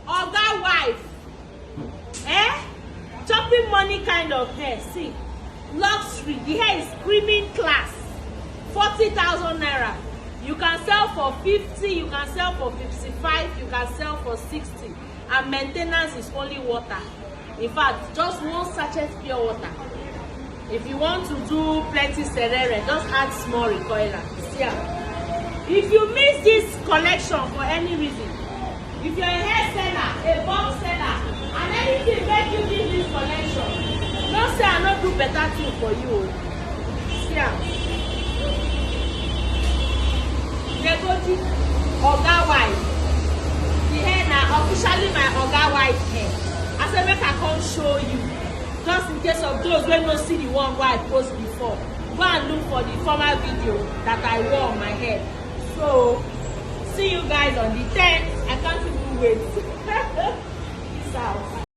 Oga wife. Chopping money kind of hair. See, luxury. The hair is screaming class. 40,000 naira. You can sell for 50, you can sell for 55, you can sell for 60. And maintenance is only water. In fact, just one sachet pure water. If you want to do plenty serere, just add small recoiler. See, if you miss this collection for any reason, if you're a hair seller, a bulk seller, and anything make you give this collection, don't say I not do better thing for you. See, Negoti Oga wife. The hair now officially my Oga wife hair. I said make I come show you. Just in case of those who don't see the one where I post before. Go and look for the former video that I wore on my head. So see you guys on the 10th. I can't even wait.